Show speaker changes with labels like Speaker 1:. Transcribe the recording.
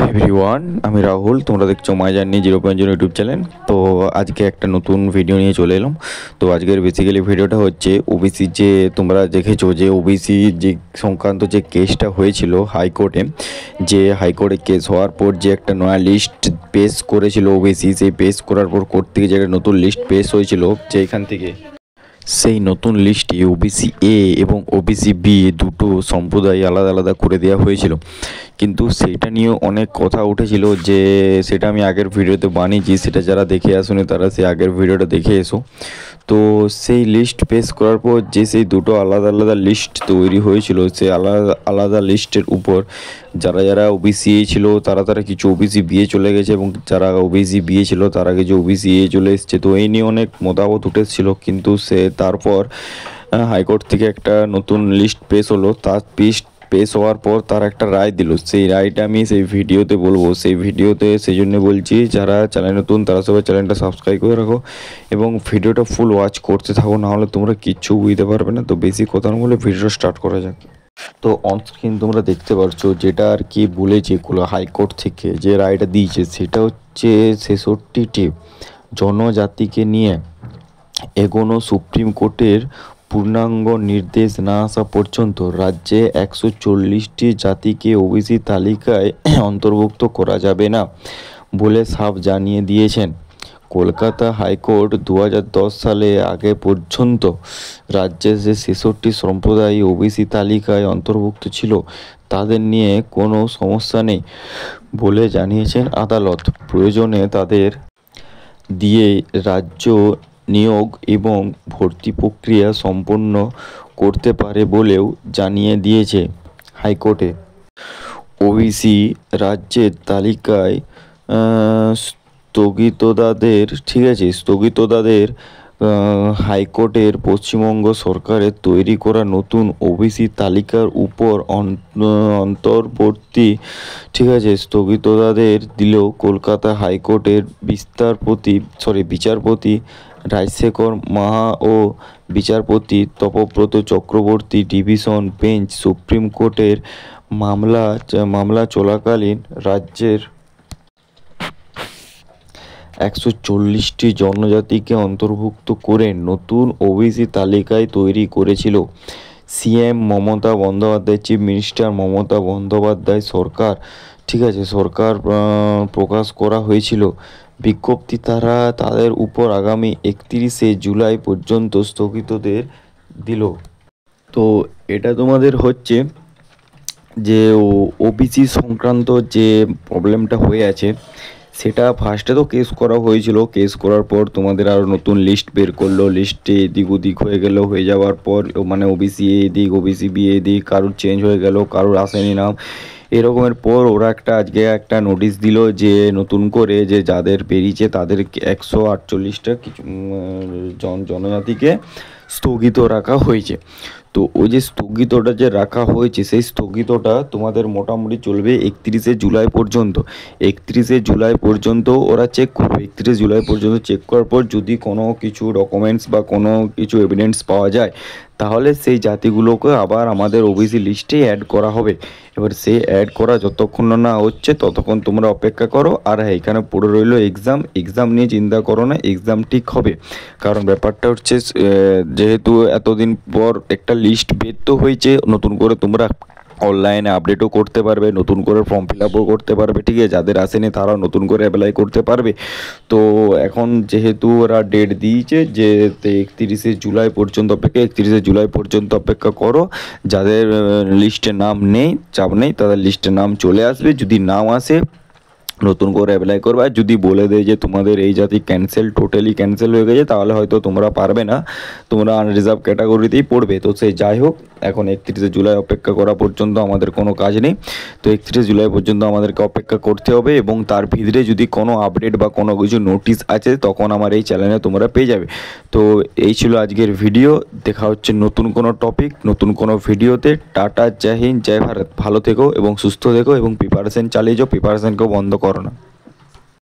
Speaker 1: Everyone, আমি রাহুল। তোমরা দেখছো মাই জার্নি 0.0 ইউটিউব চ্যানেল। তো আজকে একটা নতুন ভিডিও নিয়ে চলে এলাম। তো আজকের বেসিক্যালি ভিডিওটা হচ্ছে ওবিসি, যে তোমরা দেখেছো যে ওবিসি যে সংক্রান্ত যে কেসটা হয়েছিল হাইকোর্টে, যে হাইকোর্টে কেস হওয়ার পর যে একটা নয়া লিস্ট পেশ করেছিল ওবিসি, সেই পেশ করার পর কোর্ট থেকে যে একটা নতুন লিস্ট পেশ হয়েছিল, যে এখান থেকে সেই নতুন লিস্টে ওবিসি এ এবং ওবিসি বি দুটো সম্প্রদায় আলাদা আলাদা করে দেওয়া হয়েছিল। কিন্তু সেইটা নিয়ে অনেক কথা উঠেছিল, যে সেটা আমি আগের ভিডিওতে বানিয়েছি, সেটা যারা দেখে আসুনি তারা সেই আগের ভিডিওটা দেখে এসো। তো সেই লিস্ট পেশ করার পর যে সেই দুটো আলাদা আলাদা লিস্ট তৈরি হয়েছিল, সেই আলাদা আলাদা লিস্টের উপর যারা যারা ওবিসি এ ছিল তারা কিছু ওবিসি বিয়ে চলে গেছে, এবং যারা ওবিসি বিয়ে ছিল তারা কিছু ওবিসি এ চলে এসছে। তো এই নিয়ে অনেক মতামত উঠেছিল, কিন্তু তারপর হাইকোর্ট থেকে একটা নতুন লিস্ট পেশ হলো। তার পেশ হওয়ার পর তার একটা রায় দিল। সেই রায়টা আমি সেই ভিডিওতে বলবো। সেই ভিডিওতে সেই জন্য বলছি, যারা চ্যানেল নতুন তারা সবাই চ্যানেলটা সাবস্ক্রাইব করে রাখো এবং ভিডিওটা ফুল ওয়াচ করতে থাকো, নাহলে তোমরা কিচ্ছু বুঝতে পারবে না। তো বেশি কথা না বলে ভিডিওটা স্টার্ট করা যাক। তো অনস্ক্রিন তোমরা দেখতে পারছো যেটা আর কি বলেছে হাইকোর্ট থেকে যে রায়টা দিয়েছে, সেটা হচ্ছে 66টি জনজাতিকে নিয়ে এগোনো সুপ্রিম কোর্টের পূর্ণাঙ্গ নির্দেশ না আসা পর্যন্ত রাজ্যে 140টি জাতিকে ওবিসি তালিকায় অন্তর্ভুক্ত করা যাবে না বলে সাফ জানিয়ে দিয়েছেন। কলকাতা হাইকোর্ট 2010 সালে আগে পর্যন্ত রাজ্যে যে 66টি সম্প্রদায় ওবিসি তালিকায় অন্তর্ভুক্ত ছিল তাদের নিয়ে কোনো সমস্যা নেই বলে জানিয়েছেন আদালত। প্রয়োজনে তাদের দিয়ে রাজ্য নিয়োগ এবং ভর্তি প্রক্রিয়া সম্পন্ন করতে পারে বলেও জানিয়ে দিয়েছে হাইকোর্টে। ওবিসি রাজ্যের তালিকায় স্থগিতদাদের হাইকোর্টের পশ্চিমবঙ্গ সরকারের তৈরি করা নতুন ওবিসি তালিকার উপর স্থগিতদাদের দিলেও কলকাতা হাইকোর্টের বিচারপতি রাজশেখর মাহা ও বিচারপতি Tapabrata Chakraborty division bench supreme কোর্টের মামলা চলাকালীন রাজ্যের 140টি জনজাতিকে অন্তর্ভুক্ত করে নতুন ওবিসি তালিকায় তৈরি করেছিল। CM Mamata Bandyopadhyay, chief minister Mamata Bandyopadhyay সরকার প্রকাশ করা হয়েছিল বিজ্ঞপ্তি। তাদের উপর আগামী 31শে জুলাই পর্যন্ত স্থগিতদের দিল। তো এটা তোমাদের হচ্ছে যে ওবিসি সংক্রান্ত যে প্রবলেমটা হয়ে আছে, সেটা ফার্স্টে তো কেস করা হয়েছিল। কেস করার পর তোমাদের আরও নতুন লিস্ট বের করলো। লিস্টে এদিক ওদিক হয়ে যাওয়ার পর মানে ওবিসি এদিক, ওবিসি বি এদিক, কারোর চেঞ্জ হয়ে গেল, কারোর আসেনি নাম। এরকমের পর ওরা আজকে একটা নোটিশ দিল যে নতুন করে যে যাদের বেরিয়েছে তাদের 148টা কিছু জনজাতিকে স্থগিত রাখা হয়েছে। তো ওই যে স্থগিতটা যে রাখা হয়েছে, সেই স্থগিতটা তোমাদের মোটামুটি চলবে 31শে জুলাই পর্যন্ত। 31শে জুলাই পর্যন্ত ওরা চেক করবে। 31শে জুলাই পর্যন্ত চেক করার পর যদি কোনো কিছু ডকুমেন্টস বা কোনো কিছু এভিডেন্স পাওয়া যায়, তাহলে সেই জাতিগুলোকে আবার আমাদের ওবিসি লিস্টে অ্যাড করা হবে। এবার সেই অ্যাড করা যতক্ষণ না হচ্ছে ততক্ষণ তোমরা অপেক্ষা করো। আর হ্যাঁ, এখানে পড়ে রইলো এক্সাম নিয়ে চিন্তা করো না, এক্সাম ঠিক হবে। কারণ ব্যাপারটা হচ্ছে, যেহেতু এতদিন পর একটা লিস্ট বের তো হয়েছে, নতুন করে তোমরা অনলাইনে আপডেটও করতে পারবে, নতুন করে ফর্ম ফিল আপও করতে পারবে। ঠিক আছে, যাদের আসেনি তারাও নতুন করে অ্যাপ্লাই করতে পারবে। তো এখন যেহেতু ওরা ডেট দিয়েছে যে 31শে জুলাই পর্যন্ত অপেক্ষা, 31শে জুলাই পর্যন্ত অপেক্ষা করো। যাদের লিস্টে নাম নেই, চাপ নেই, তাদের লিস্টে নাম চলে আসবে। যদি নাম আসে নতুন করে অ্যাপ্লাই করবে। আর যদি বলে দেয় যে তোমাদের এই জাতি টোটালি ক্যান্সেল হয়ে গেছে, তাহলে হয়তো তোমরা পারবে না, তোমরা আনরিজার্ভ ক্যাটাগরিতেই পড়বে। তো সেই যাই হোক, এখন 31শে জুলাই অপেক্ষা করা পর্যন্ত আমাদের কোনো কাজ নেই। তো 31শে জুলাই পর্যন্ত আমাদেরকে অপেক্ষা করতে হবে, এবং তার ভিতরে যদি কোনো আপডেট বা কোনো কিছু নোটিশ আছে তখন আমার এই চ্যানেলে তোমরা পেয়ে যাবে। তো এই ছিল আজকের ভিডিও। দেখা হচ্ছে নতুন কোনো টপিক, নতুন কোনো ভিডিওতে। টাটা, জয় হিন্দ, জয় ভারত। ভালো থেকো এবং সুস্থ থেকো এবং প্রিপারেশন চালিয়ে যাও, প্রিপারেশনকেও বন্ধ করো না।